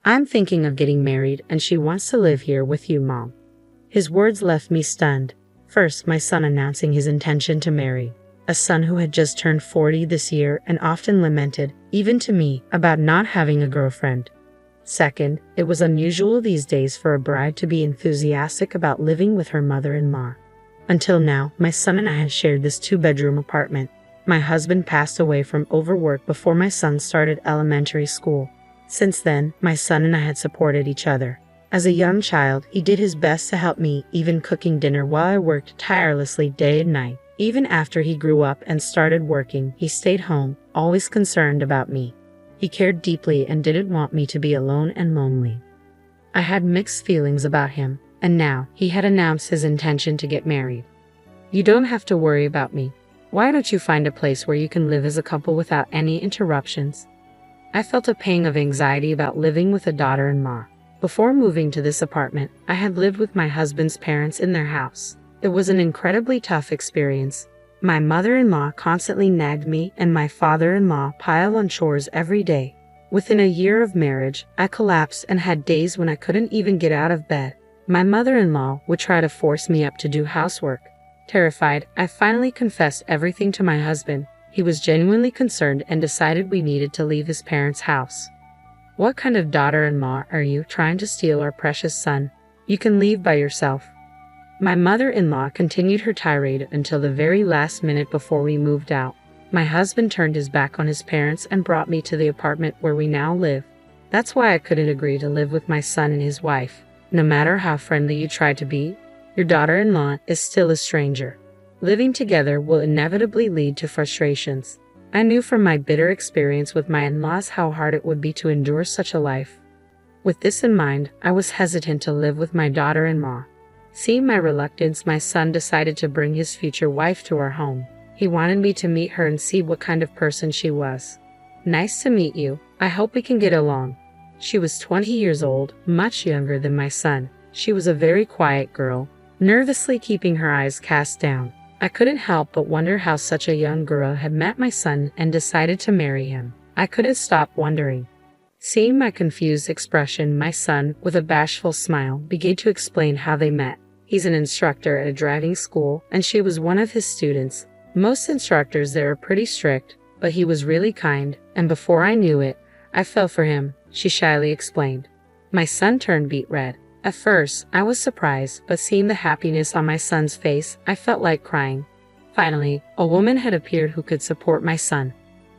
I'm thinking of getting married and she wants to live here with you, Mom." His words left me stunned. First, my son announcing his intention to marry. A son who had just turned 40 this year and often lamented, even to me, about not having a girlfriend. Second, it was unusual these days for a bride to be enthusiastic about living with her mother-in-law. Until now, my son and I had shared this 2-bedroom apartment. My husband passed away from overwork before my son started elementary school. Since then, my son and I had supported each other. As a young child, he did his best to help me, even cooking dinner while I worked tirelessly day and night. Even after he grew up and started working, he stayed home, always concerned about me. He cared deeply and didn't want me to be alone and lonely. I had mixed feelings about him, and now he had announced his intention to get married. "You don't have to worry about me. Why don't you find a place where you can live as a couple without any interruptions?" I felt a pang of anxiety about living with a daughter-in-law. Before moving to this apartment, I had lived with my husband's parents in their house. It was an incredibly tough experience. My mother-in-law constantly nagged me and my father-in-law piled on chores every day. Within a year of marriage, I collapsed and had days when I couldn't even get out of bed. My mother-in-law would try to force me up to do housework. Terrified, I finally confessed everything to my husband. He was genuinely concerned and decided we needed to leave his parents' house. "What kind of daughter-in-law are you, trying to steal our precious son? You can leave by yourself." My mother-in-law continued her tirade until the very last minute before we moved out. My husband turned his back on his parents and brought me to the apartment where we now live. That's why I couldn't agree to live with my son and his wife. No matter how friendly you try to be, your daughter-in-law is still a stranger. Living together will inevitably lead to frustrations. I knew from my bitter experience with my in-laws how hard it would be to endure such a life. With this in mind, I was hesitant to live with my daughter-in-law. Seeing my reluctance, my son decided to bring his future wife to our home. He wanted me to meet her and see what kind of person she was. "Nice to meet you. I hope we can get along." She was 20 years old, much younger than my son. She was a very quiet girl, nervously keeping her eyes cast down. I couldn't help but wonder how such a young girl had met my son and decided to marry him. I couldn't stop wondering. Seeing my confused expression, my son, with a bashful smile, began to explain how they met. He's an instructor at a driving school, and she was one of his students. Most instructors there are pretty strict, but he was really kind, and before I knew it, I fell for him, she shyly explained. My son turned beet red. At first, I was surprised, but seeing the happiness on my son's face, I felt like crying. Finally, a woman had appeared who could support my son.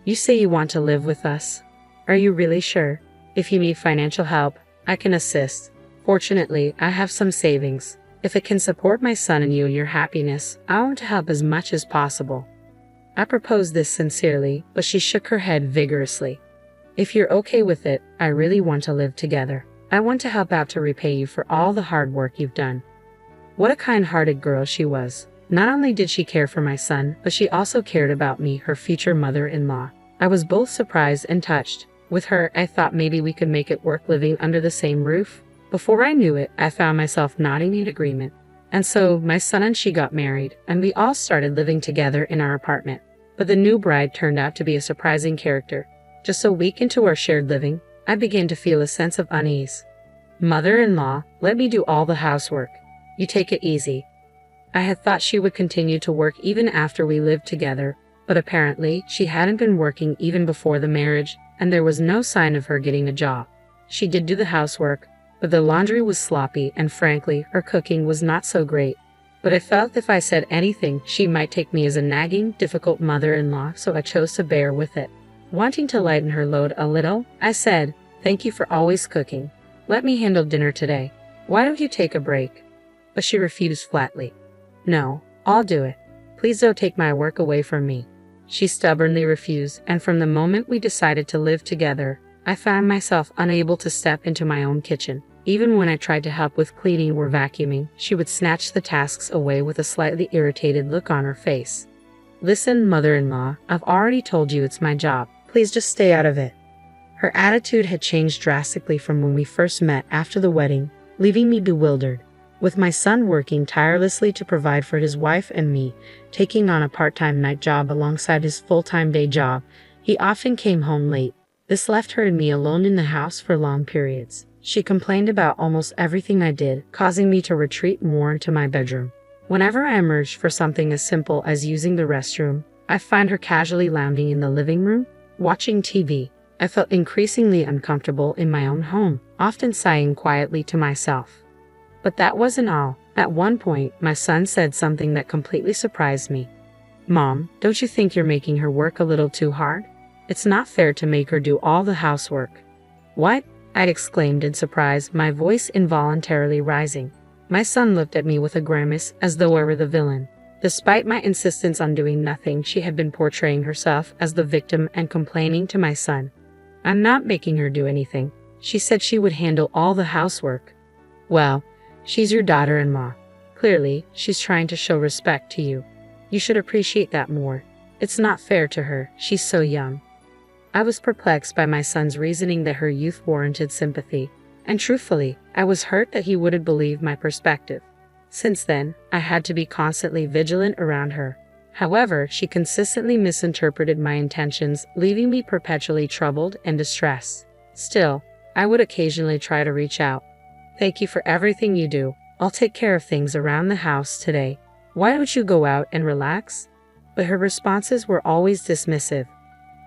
"You say you want to live with us? Are you really sure? If you need financial help, I can assist. Fortunately, I have some savings. If it can support my son and you and your happiness, I want to help as much as possible." I proposed this sincerely, but she shook her head vigorously. "If you're okay with it, I really want to live together. I want to help out to repay you for all the hard work you've done." What a kind-hearted girl she was. Not only did she care for my son, but she also cared about me, her future mother-in-law. I was both surprised and touched. With her, I thought maybe we could make it work living under the same roof. Before I knew it, I found myself nodding in agreement. And so, my son and she got married, and we all started living together in our apartment. But the new bride turned out to be a surprising character. Just a week into our shared living, I began to feel a sense of unease. "Mother-in-law, let me do all the housework. You take it easy." I had thought she would continue to work even after we lived together, but apparently she hadn't been working even before the marriage, and there was no sign of her getting a job. She did do the housework, but the laundry was sloppy and frankly, her cooking was not so great. But I felt if I said anything, she might take me as a nagging, difficult mother-in-law, so I chose to bear with it. Wanting to lighten her load a little, I said, "Thank you for always cooking. Let me handle dinner today. Why don't you take a break?" But she refused flatly. "No, I'll do it. Please don't take my work away from me." She stubbornly refused, and from the moment we decided to live together, I found myself unable to step into my own kitchen. Even when I tried to help with cleaning or vacuuming, she would snatch the tasks away with a slightly irritated look on her face. "Listen, mother-in-law, I've already told you it's my job. Please just stay out of it." Her attitude had changed drastically from when we first met after the wedding, leaving me bewildered. With my son working tirelessly to provide for his wife and me, taking on a part-time night job alongside his full-time day job, he often came home late. This left her and me alone in the house for long periods. She complained about almost everything I did, causing me to retreat more into my bedroom. Whenever I emerged for something as simple as using the restroom, I find her casually lounging in the living room, watching TV. I felt increasingly uncomfortable in my own home, often sighing quietly to myself. But that wasn't all. At one point, my son said something that completely surprised me. "Mom, don't you think you're making her work a little too hard? It's not fair to make her do all the housework." "What?" I exclaimed in surprise, my voice involuntarily rising. My son looked at me with a grimace as though I were the villain. Despite my insistence on doing nothing, she had been portraying herself as the victim and complaining to my son. "I'm not making her do anything. She said she would handle all the housework." "Well, she's your daughter-in-law. Clearly, she's trying to show respect to you. You should appreciate that more. It's not fair to her. She's so young." I was perplexed by my son's reasoning that her youth warranted sympathy, and truthfully, I was hurt that he wouldn't believe my perspective. Since then, I had to be constantly vigilant around her. However, she consistently misinterpreted my intentions, leaving me perpetually troubled and distressed. Still, I would occasionally try to reach out. "Thank you for everything you do. I'll take care of things around the house today. Why don't you go out and relax?" But her responses were always dismissive.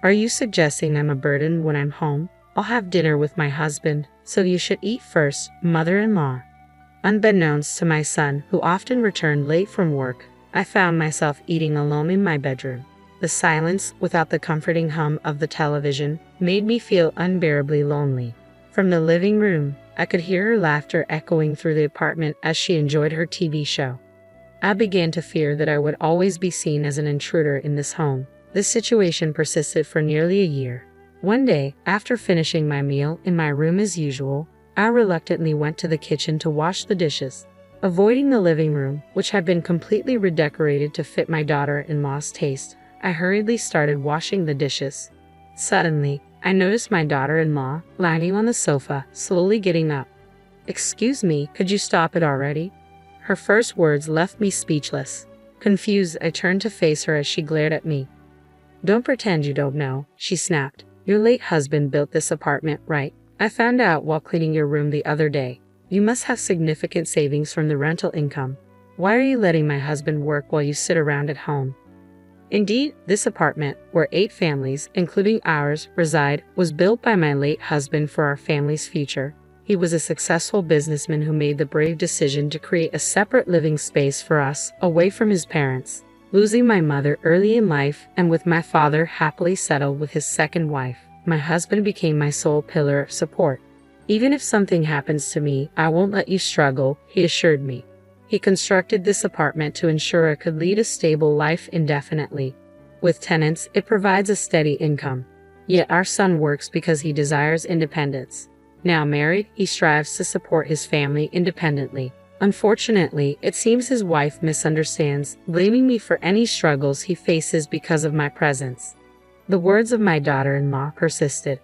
"Are you suggesting I'm a burden when I'm home? I'll have dinner with my husband, so you should eat first, mother-in-law." Unbeknownst to my son, who often returned late from work, I found myself eating alone in my bedroom. The silence, without the comforting hum of the television, made me feel unbearably lonely. From the living room, I could hear her laughter echoing through the apartment as she enjoyed her TV show. I began to fear that I would always be seen as an intruder in this home. This situation persisted for nearly a year. One day, after finishing my meal in my room as usual, I reluctantly went to the kitchen to wash the dishes. Avoiding the living room, which had been completely redecorated to fit my daughter-in-law's taste, I hurriedly started washing the dishes. Suddenly, I noticed my daughter-in-law lying on the sofa, slowly getting up. "Excuse me, could you stop it already?" Her first words left me speechless. Confused, I turned to face her as she glared at me. "Don't pretend you don't know," she snapped. "Your late husband built this apartment, right? I found out while cleaning your room the other day. You must have significant savings from the rental income. Why are you letting my husband work while you sit around at home?" Indeed, this apartment, where 8 families, including ours, reside, was built by my late husband for our family's future. He was a successful businessman who made the brave decision to create a separate living space for us, away from his parents. Losing my mother early in life, and with my father happily settled with his second wife, my husband became my sole pillar of support. "Even if something happens to me, I won't let you struggle," he assured me. He constructed this apartment to ensure I could lead a stable life indefinitely. With tenants, it provides a steady income. Yet our son works because he desires independence. Now married, he strives to support his family independently. Unfortunately, it seems his wife misunderstands, blaming me for any struggles he faces because of my presence. The words of my daughter-in-law persisted.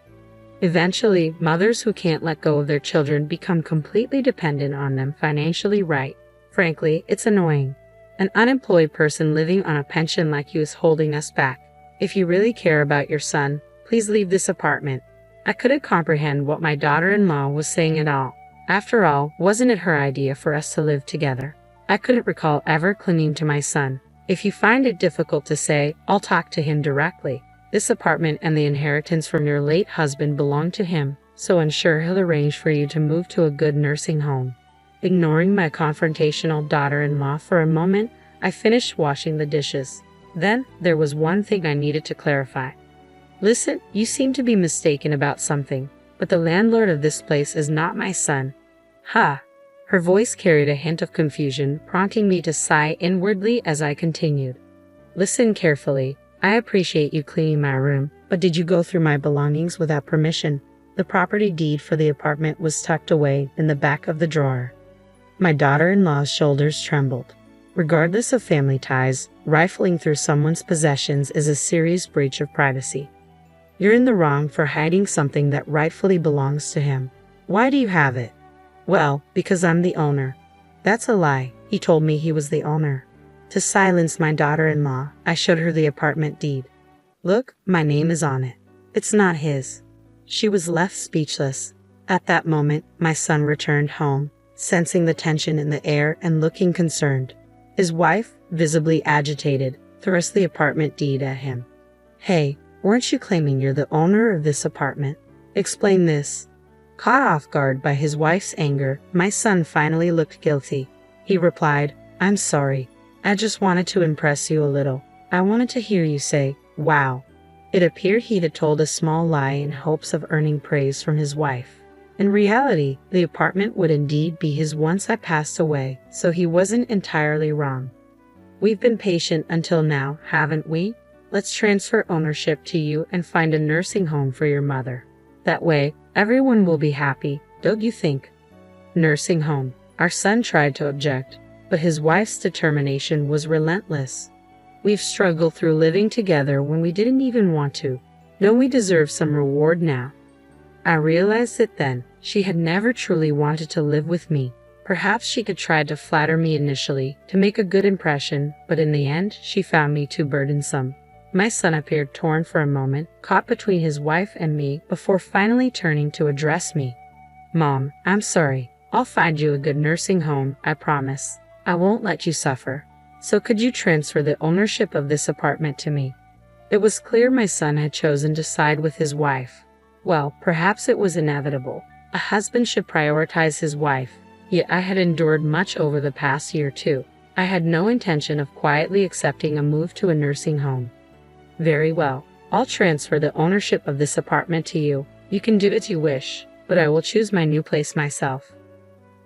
Eventually, mothers who can't let go of their children become completely dependent on them financially, right? Frankly, it's annoying. An unemployed person living on a pension like you is holding us back. If you really care about your son, please leave this apartment. I couldn't comprehend what my daughter-in-law was saying at all. After all, wasn't it her idea for us to live together? I couldn't recall ever clinging to my son. If you find it difficult to say, I'll talk to him directly. This apartment and the inheritance from your late husband belong to him, so I'm sure he'll arrange for you to move to a good nursing home. Ignoring my confrontational daughter-in-law for a moment, I finished washing the dishes. Then, there was one thing I needed to clarify. "Listen, you seem to be mistaken about something, but the landlord of this place is not my son." "Ha!" Her voice carried a hint of confusion, prompting me to sigh inwardly as I continued. "Listen carefully. I appreciate you cleaning my room, but did you go through my belongings without permission?" The property deed for the apartment was tucked away in the back of the drawer. My daughter-in-law's shoulders trembled. Regardless of family ties, rifling through someone's possessions is a serious breach of privacy. You're in the wrong for hiding something that rightfully belongs to him. Why do you have it? Well, because I'm the owner. That's a lie. He told me he was the owner. To silence my daughter-in-law, I showed her the apartment deed. Look, my name is on it. It's not his. She was left speechless. At that moment, my son returned home, sensing the tension in the air and looking concerned. His wife, visibly agitated, thrust the apartment deed at him. "Hey, weren't you claiming you're the owner of this apartment? Explain this." Caught off guard by his wife's anger, my son finally looked guilty. He replied, "I'm sorry. I just wanted to impress you a little. I wanted to hear you say, 'Wow.'" It appeared he had told a small lie in hopes of earning praise from his wife. In reality, the apartment would indeed be his once I passed away, so he wasn't entirely wrong. "We've been patient until now, haven't we? Let's transfer ownership to you and find a nursing home for your mother. That way, everyone will be happy, don't you think?" Nursing home. Our son tried to object, but his wife's determination was relentless. "We've struggled through living together when we didn't even want to. Don't we deserve some reward now?" I realized it then. She had never truly wanted to live with me. Perhaps she had tried to flatter me initially, to make a good impression, but in the end, she found me too burdensome. My son appeared torn for a moment, caught between his wife and me, before finally turning to address me. "Mom, I'm sorry. I'll find you a good nursing home, I promise. I won't let you suffer. So could you transfer the ownership of this apartment to me?" It was clear my son had chosen to side with his wife. Well, perhaps it was inevitable. A husband should prioritize his wife. Yet I had endured much over the past year too. I had no intention of quietly accepting a move to a nursing home. "Very well. I'll transfer the ownership of this apartment to you. You can do as you wish, but I will choose my new place myself."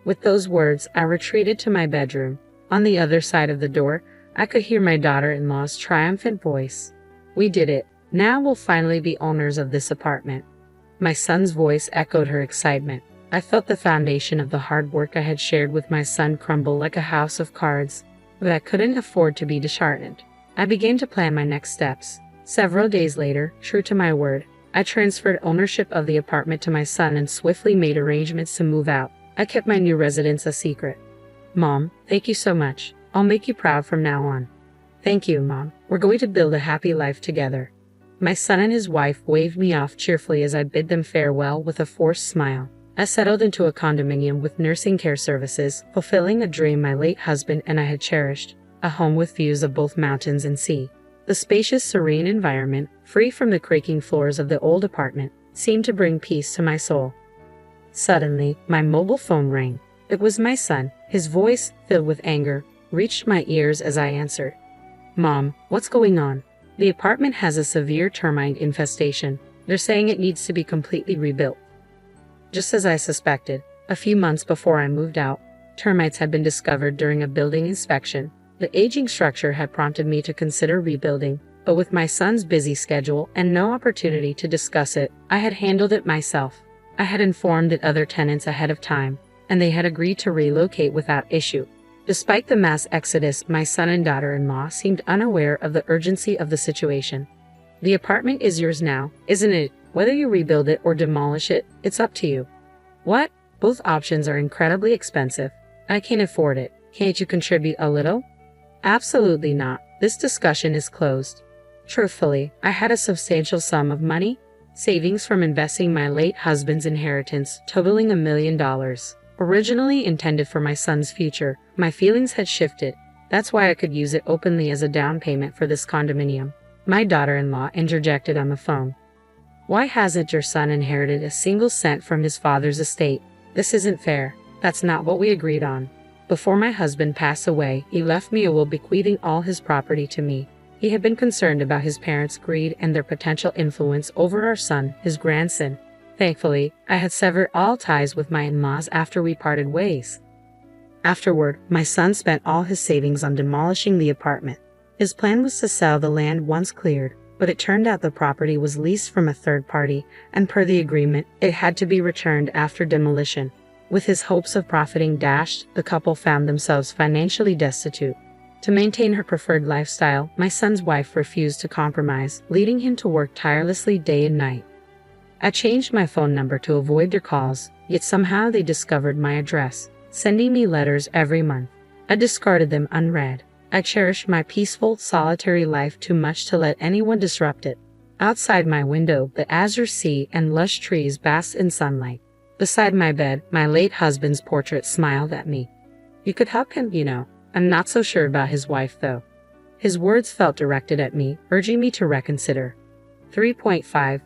With those words, I retreated to my bedroom. On the other side of the door, I could hear my daughter-in-law's triumphant voice. "We did it. Now we'll finally be owners of this apartment." My son's voice echoed her excitement. I felt the foundation of the hard work I had shared with my son crumble like a house of cards, but I couldn't afford to be disheartened. I began to plan my next steps. Several days later, true to my word, I transferred ownership of the apartment to my son and swiftly made arrangements to move out. I kept my new residence a secret. "Mom, thank you so much. I'll make you proud from now on." "Thank you, Mom. We're going to build a happy life together." My son and his wife waved me off cheerfully as I bid them farewell with a forced smile. I settled into a condominium with nursing care services, fulfilling a dream my late husband and I had cherished, a home with views of both mountains and sea. The spacious, serene environment, free from the creaking floors of the old apartment, seemed to bring peace to my soul. Suddenly, my mobile phone rang. It was my son. His voice, filled with anger, reached my ears as I answered. "Mom, what's going on? The apartment has a severe termite infestation. They're saying it needs to be completely rebuilt." Just as I suspected, a few months before I moved out, termites had been discovered during a building inspection. The aging structure had prompted me to consider rebuilding, but with my son's busy schedule and no opportunity to discuss it, I had handled it myself. I had informed the other tenants ahead of time, and they had agreed to relocate without issue. Despite the mass exodus, my son and daughter-in-law seemed unaware of the urgency of the situation. "The apartment is yours now, isn't it? Whether you rebuild it or demolish it, it's up to you." "What? Both options are incredibly expensive. I can't afford it. Can't you contribute a little?" "Absolutely not. This discussion is closed." Truthfully, I had a substantial sum of money, savings from investing my late husband's inheritance totaling $1 million. Originally intended for my son's future, my feelings had shifted. That's why I could use it openly as a down payment for this condominium. My daughter-in-law interjected on the phone. "Why hasn't your son inherited a single cent from his father's estate? This isn't fair. That's not what we agreed on. Before my husband passed away, he left me a will bequeathing all his property to me. He had been concerned about his parents' greed and their potential influence over our son, his grandson. Thankfully, I had severed all ties with my in-laws after we parted ways. Afterward, my son spent all his savings on demolishing the apartment. His plan was to sell the land once cleared, but it turned out the property was leased from a third party, and per the agreement, it had to be returned after demolition. With his hopes of profiting dashed, the couple found themselves financially destitute. To maintain her preferred lifestyle, my son's wife refused to compromise, leading him to work tirelessly day and night. I changed my phone number to avoid their calls, yet somehow they discovered my address, sending me letters every month. I discarded them unread. I cherished my peaceful, solitary life too much to let anyone disrupt it. Outside my window, the azure sea and lush trees basked in sunlight. Beside my bed, my late husband's portrait smiled at me. You could help him, you know. I'm not so sure about his wife, though. His words felt directed at me, urging me to reconsider. 3.5